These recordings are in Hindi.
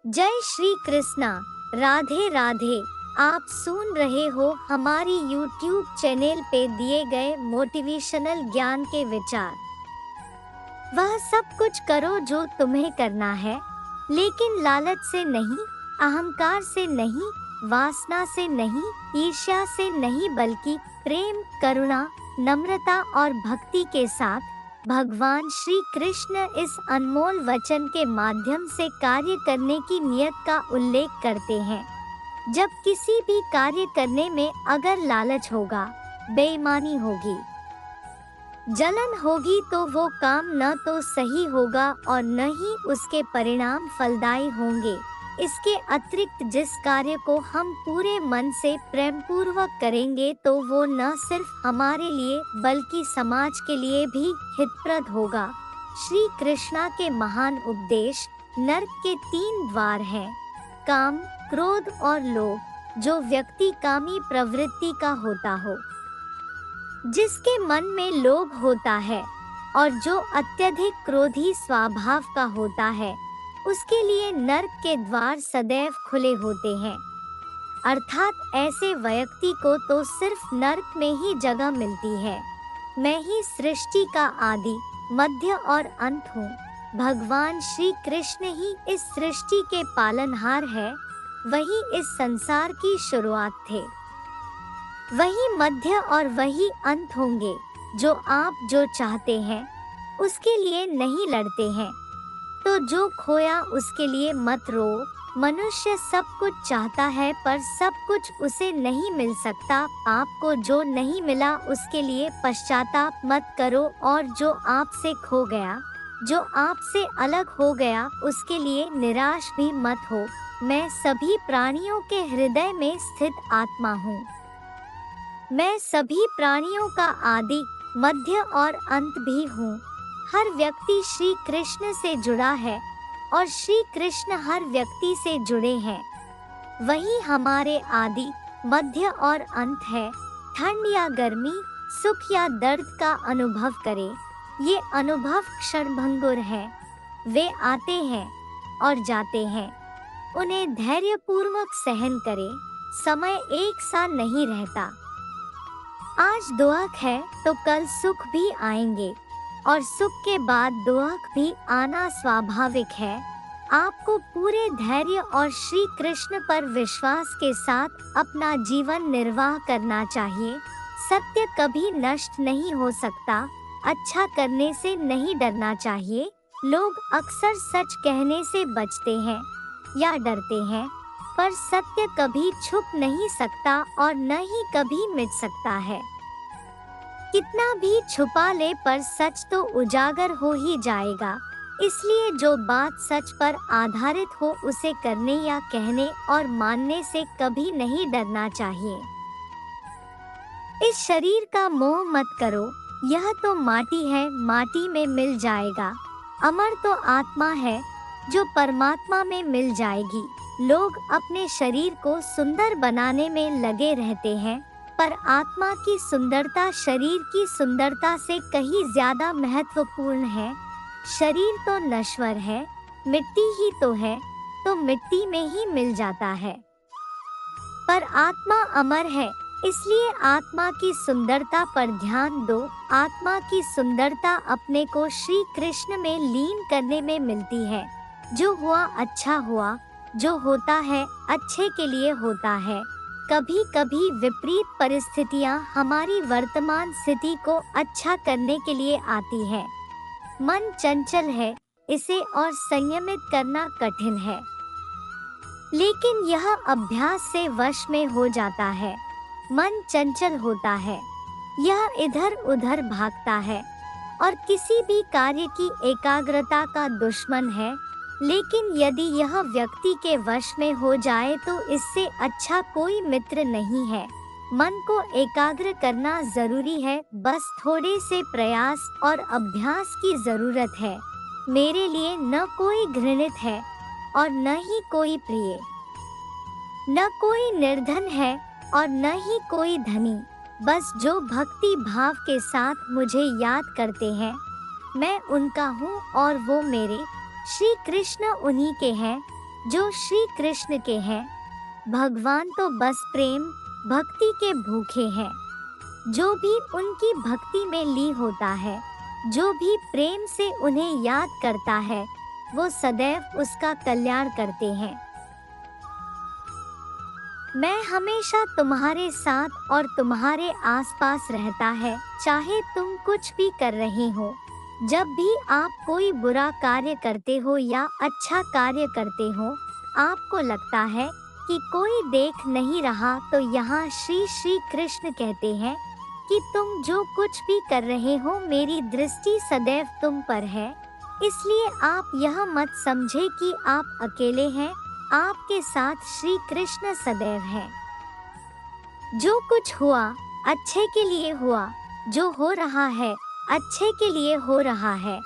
जय श्री कृष्णा। राधे राधे। आप सुन रहे हो हमारी YouTube चैनल पे दिए गए मोटिवेशनल ज्ञान के विचार। वह सब कुछ करो जो तुम्हें करना है, लेकिन लालच से नहीं, अहंकार से नहीं, वासना से नहीं, ईर्ष्या से नहीं, बल्कि प्रेम, करुणा, नम्रता और भक्ति के साथ। भगवान श्री कृष्ण इस अनमोल वचन के माध्यम से कार्य करने की नियत का उल्लेख करते हैं। जब किसी भी कार्य करने में अगर लालच होगा, बेईमानी होगी, जलन होगी, तो वो काम न तो सही होगा और न ही उसके परिणाम फलदायी होंगे। इसके अतिरिक्त जिस कार्य को हम पूरे मन से प्रेम पूर्वक करेंगे तो वो न सिर्फ हमारे लिए बल्कि समाज के लिए भी हितप्रद होगा। श्री कृष्णा के महान उपदेश। नरक के 3 द्वार हैं, काम, क्रोध और लोभ। जो व्यक्ति कामी प्रवृत्ति का होता हो, जिसके मन में लोभ होता है और जो अत्यधिक क्रोधी स्वभाव का होता है, उसके लिए नरक के द्वार सदैव खुले होते हैं। अर्थात ऐसे व्यक्ति को तो सिर्फ नरक में ही जगह मिलती है। मैं ही सृष्टि का आदि, मध्य और अंत हूँ। भगवान श्री कृष्ण ही इस सृष्टि के पालनहार है। वही इस संसार की शुरुआत थे, वही मध्य और वही अंत होंगे। जो आप जो चाहते हैं उसके लिए नहीं लड़ते हैं, तो जो खोया उसके लिए मत रो। मनुष्य सब कुछ चाहता है पर सब कुछ उसे नहीं मिल सकता। आपको जो नहीं मिला उसके लिए पश्चाताप मत करो, और जो आपसे खो गया, जो आपसे अलग हो गया, उसके लिए निराश भी मत हो। मैं सभी प्राणियों के हृदय में स्थित आत्मा हूँ। मैं सभी प्राणियों का आदि, मध्य और अंत भी हूँ। हर व्यक्ति श्री कृष्ण से जुड़ा है और श्री कृष्ण हर व्यक्ति से जुड़े हैं। वही हमारे आदि, मध्य और अंत है। ठंड या गर्मी, सुख या दर्द का अनुभव करें। ये अनुभव क्षणभंगुर है। वे आते हैं और जाते हैं। उन्हें धैर्यपूर्वक सहन करें। समय एक सा नहीं रहता। आज दुख है तो कल सुख भी आएंगे, और सुख के बाद दुख भी आना स्वाभाविक है। आपको पूरे धैर्य और श्री कृष्ण पर विश्वास के साथ अपना जीवन निर्वाह करना चाहिए। सत्य कभी नष्ट नहीं हो सकता। अच्छा करने से नहीं डरना चाहिए। लोग अक्सर सच कहने से बचते हैं या डरते हैं, पर सत्य कभी छुप नहीं सकता और न ही कभी मिट सकता है। कितना भी छुपा ले पर सच तो उजागर हो ही जाएगा। इसलिए जो बात सच पर आधारित हो उसे करने या कहने और मानने से कभी नहीं डरना चाहिए। इस शरीर का मोह मत करो। यह तो माटी है, माटी में मिल जाएगा। अमर तो आत्मा है जो परमात्मा में मिल जाएगी। लोग अपने शरीर को सुंदर बनाने में लगे रहते हैं, पर आत्मा की सुंदरता शरीर की सुंदरता से कहीं ज्यादा महत्वपूर्ण है। शरीर तो नश्वर है, मिट्टी ही तो है, तो मिट्टी में ही मिल जाता है, पर आत्मा अमर है। इसलिए आत्मा की सुंदरता पर ध्यान दो। आत्मा की सुंदरता अपने को श्री कृष्ण में लीन करने में मिलती है। जो हुआ अच्छा हुआ, जो होता है अच्छे के लिए होता है। कभी कभी विपरीत परिस्थितियां हमारी वर्तमान स्थिति को अच्छा करने के लिए आती है। मन चंचल है, इसे और संयमित करना कठिन है, लेकिन यह अभ्यास से वश में हो जाता है। मन चंचल होता है, यह इधर उधर भागता है और किसी भी कार्य की एकाग्रता का दुश्मन है। लेकिन यदि यह व्यक्ति के वश में हो जाए तो इससे अच्छा कोई मित्र नहीं है। मन को एकाग्र करना जरूरी है, बस थोड़े से प्रयास और अभ्यास की जरूरत है। मेरे लिए न कोई घृणित है और न ही कोई प्रिय, न कोई निर्धन है और न ही कोई धनी। बस जो भक्ति भाव के साथ मुझे याद करते हैं, मैं उनका हूँ और वो मेरे। श्री कृष्ण उन्हीं के हैं। जो श्री कृष्ण के हैं। भगवान तो बस प्रेम भक्ति के भूखे हैं। जो भी उनकी भक्ति में लीन होता है, जो भी प्रेम से उन्हें याद करता है, वो सदैव उसका कल्याण करते हैं। मैं हमेशा तुम्हारे साथ और तुम्हारे आसपास रहता है, चाहे तुम कुछ भी कर रहे हो। जब भी आप कोई बुरा कार्य करते हो या अच्छा कार्य करते हो, आपको लगता है कि कोई देख नहीं रहा, तो यहाँ श्री कृष्ण कहते हैं कि तुम जो कुछ भी कर रहे हो, मेरी दृष्टि सदैव तुम पर है। इसलिए आप यह मत समझे कि आप अकेले हैं, आपके साथ श्री कृष्ण सदैव है। जो कुछ हुआ अच्छे के लिए हुआ, जो हो रहा है अच्छे के लिए हो रहा है,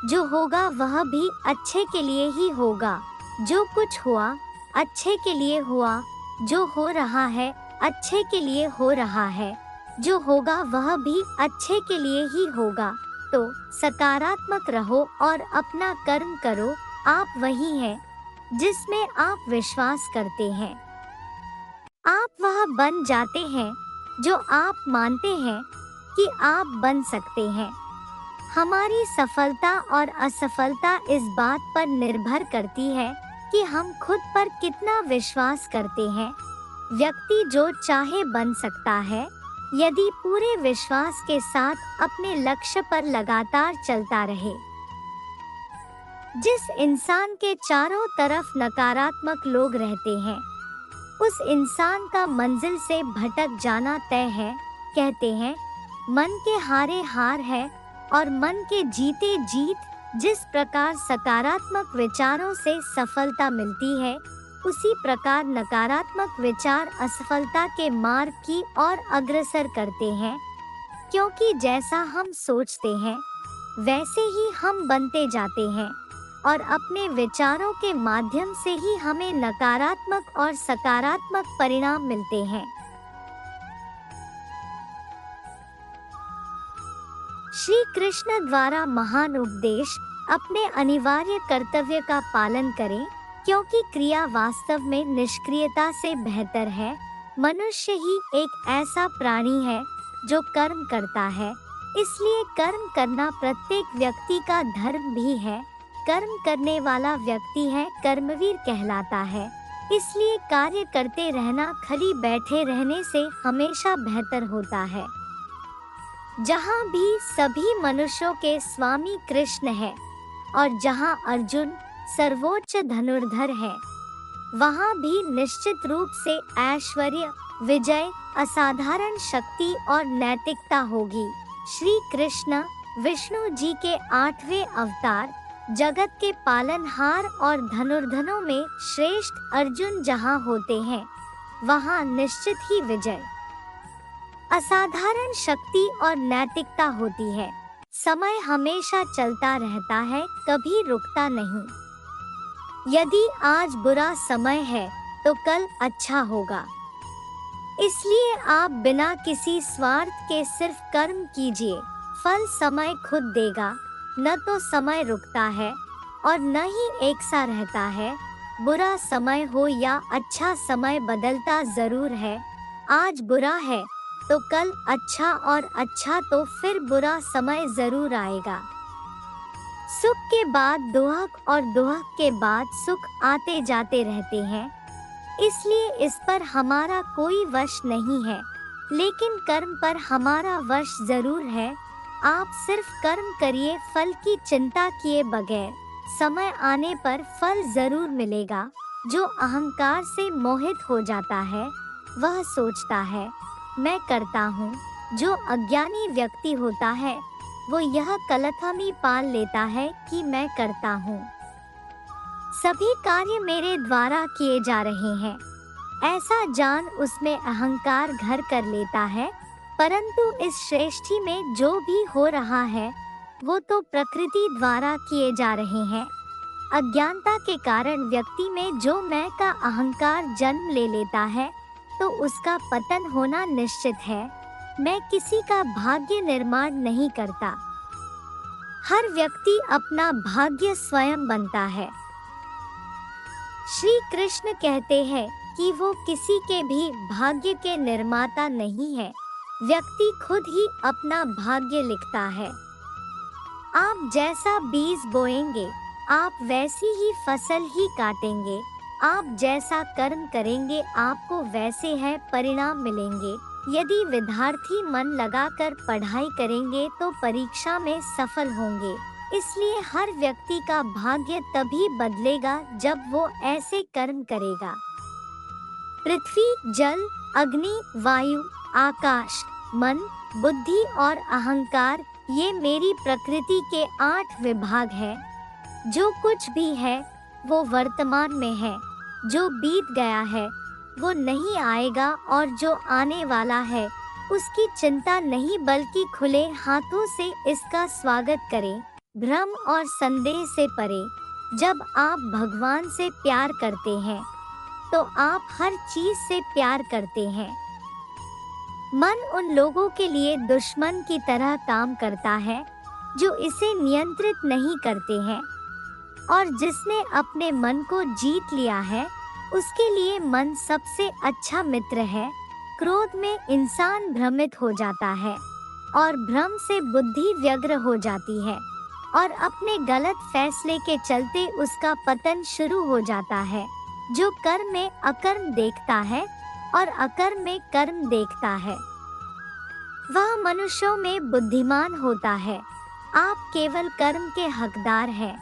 जो होगा वह भी अच्छे के लिए ही होगा। जो कुछ हुआ अच्छे के लिए हुआ, जो हो रहा है अच्छे के लिए हो रहा है, जो होगा वह भी अच्छे के लिए ही होगा। तो सकारात्मक रहो और अपना कर्म करो। आप वही हैं जिसमें आप विश्वास करते हैं। आप वह बन जाते हैं जो आप मानते हैं कि आप बन सकते हैं। हमारी सफलता और असफलता इस बात पर निर्भर करती है कि हम खुद पर कितना विश्वास करते हैं। व्यक्ति जो चाहे बन सकता है, यदि पूरे विश्वास के साथ अपने लक्ष्य पर लगातार चलता रहे। जिस इंसान के चारों तरफ नकारात्मक लोग रहते हैं, उस इंसान का मंजिल से भटक जाना तय है। कहते हैं मन के हारे हार है और मन के जीते जीत। जिस प्रकार सकारात्मक विचारों से सफलता मिलती है, उसी प्रकार नकारात्मक विचार असफलता के मार्ग की ओर अग्रसर करते हैं। क्योंकि जैसा हम सोचते हैं, वैसे ही हम बनते जाते हैं और अपने विचारों के माध्यम से ही हमें नकारात्मक और सकारात्मक परिणाम मिलते हैं। श्री कृष्ण द्वारा महान उपदेश, अपने अनिवार्य कर्तव्य का पालन करें, क्योंकि क्रिया वास्तव में निष्क्रियता से बेहतर है। मनुष्य ही एक ऐसा प्राणी है जो कर्म करता है, इसलिए कर्म करना प्रत्येक व्यक्ति का धर्म भी है। कर्म करने वाला व्यक्ति है कर्मवीर कहलाता है। इसलिए कार्य करते रहना खाली बैठे रहने से हमेशा बेहतर होता है। जहाँ भी सभी मनुष्यों के स्वामी कृष्ण है और जहाँ अर्जुन सर्वोच्च धनुर्धर है, वहाँ भी निश्चित रूप से ऐश्वर्य, विजय, असाधारण शक्ति और नैतिकता होगी। श्री कृष्ण विष्णु जी के 8वें अवतार, जगत के पालनहार और धनुर्धरों में श्रेष्ठ अर्जुन जहाँ होते हैं, वहाँ निश्चित ही विजय, असाधारण शक्ति और नैतिकता होती है। समय हमेशा चलता रहता है, कभी रुकता नहीं। यदि आज बुरा समय है तो कल अच्छा होगा। इसलिए आप बिना किसी स्वार्थ के सिर्फ कर्म कीजिए, फल समय खुद देगा। न तो समय रुकता है और न ही एक सा रहता है। बुरा समय हो या अच्छा समय बदलता जरूर है। आज बुरा है तो कल अच्छा, और अच्छा तो फिर बुरा समय जरूर आएगा। सुख के बाद दुख और दुख के बाद सुख आते जाते रहते हैं। इसलिए इस पर हमारा कोई वश नहीं है, लेकिन कर्म पर हमारा वश जरूर है। आप सिर्फ कर्म करिए, फल की चिंता किए बगैर। समय आने पर फल जरूर मिलेगा। जो अहंकार से मोहित हो जाता है, वह सोचता है मैं करता हूँ। जो अज्ञानी व्यक्ति होता है, वो यह गलतफहमी पाल लेता है कि मैं करता हूँ, सभी कार्य मेरे द्वारा किए जा रहे हैं। ऐसा जान उसमें अहंकार घर कर लेता है। परंतु इस सृष्टि में जो भी हो रहा है, वो तो प्रकृति द्वारा किए जा रहे हैं। अज्ञानता के कारण व्यक्ति में जो मैं का अहंकार जन्म ले लेता है, तो उसका पतन होना निश्चित है। मैं किसी का भाग्य निर्माण नहीं करता। हर व्यक्ति अपना भाग्य स्वयं बनता है। श्री कृष्ण कहते हैं कि वो किसी के भी भाग्य के निर्माता नहीं है। व्यक्ति खुद ही अपना भाग्य लिखता है। आप जैसा बीज बोएंगे, आप वैसी ही फसल ही काटेंगे। आप जैसा कर्म करेंगे, आपको वैसे है परिणाम मिलेंगे। यदि विद्यार्थी मन लगाकर पढ़ाई करेंगे तो परीक्षा में सफल होंगे। इसलिए हर व्यक्ति का भाग्य तभी बदलेगा जब वो ऐसे कर्म करेगा। पृथ्वी, जल, अग्नि, वायु, आकाश, मन, बुद्धि और अहंकार, ये मेरी प्रकृति के 8 विभाग हैं। जो कुछ भी है वो वर्तमान में है। जो बीत गया है वो नहीं आएगा, और जो आने वाला है उसकी चिंता नहीं, बल्कि खुले हाथों से इसका स्वागत करें। भ्रम और संदेह से परे। जब आप भगवान से प्यार करते हैं तो आप हर चीज से प्यार करते हैं। मन उन लोगों के लिए दुश्मन की तरह काम करता है जो इसे नियंत्रित नहीं करते हैं, और जिसने अपने मन को जीत लिया है उसके लिए मन सबसे अच्छा मित्र है। क्रोध में इंसान भ्रमित हो जाता है, और भ्रम से बुद्धि व्यग्र हो जाती है, और अपने गलत फैसले के चलते उसका पतन शुरू हो जाता है। जो कर्म में अकर्म देखता है और अकर्म में कर्म देखता है, वह मनुष्यों में बुद्धिमान होता है। आप केवल कर्म के हकदार हैं,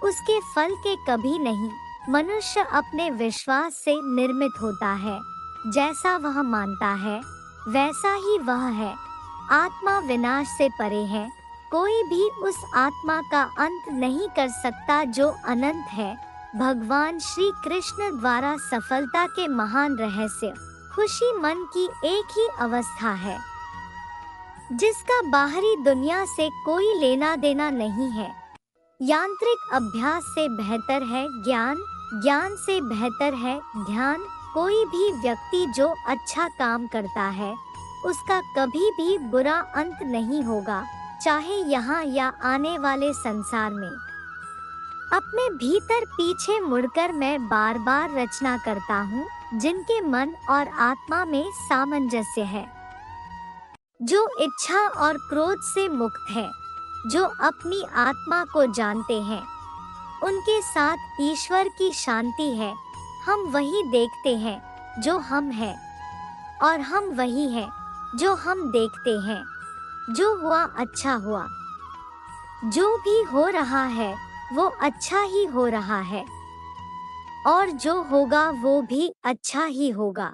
उसके फल के कभी नहीं। मनुष्य अपने विश्वास से निर्मित होता है। जैसा वह मानता है वैसा ही वह है। आत्मा विनाश से परे है। कोई भी उस आत्मा का अंत नहीं कर सकता जो अनंत है। भगवान श्री कृष्ण द्वारा सफलता के महान रहस्य। खुशी मन की एक ही अवस्था है जिसका बाहरी दुनिया से कोई लेना देना नहीं है। यांत्रिक अभ्यास से बेहतर है ज्ञान, ज्ञान से बेहतर है ध्यान। कोई भी व्यक्ति जो अच्छा काम करता है उसका कभी भी बुरा अंत नहीं होगा, चाहे यहाँ या आने वाले संसार में। अपने भीतर पीछे मुड़कर मैं बार बार रचना करता हूँ जिनके मन और आत्मा में सामंजस्य है, जो इच्छा और क्रोध से मुक्त है, जो अपनी आत्मा को जानते हैं। उनके साथ ईश्वर की शांति है। हम वही देखते हैं जो हम हैं, और हम वही हैं जो हम देखते हैं। जो हुआ अच्छा हुआ। जो भी हो रहा है वो अच्छा ही हो रहा है, और जो होगा वो भी अच्छा ही होगा।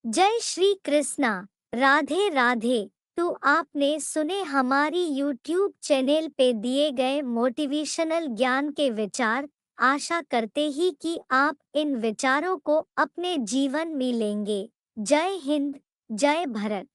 जय श्री कृष्णा। राधे राधे। तो आपने सुने हमारी YouTube चैनल पे दिए गए मोटिवेशनल ज्ञान के विचार। आशा करते ही कि आप इन विचारों को अपने जीवन में लेंगे। जय हिंद, जय भारत।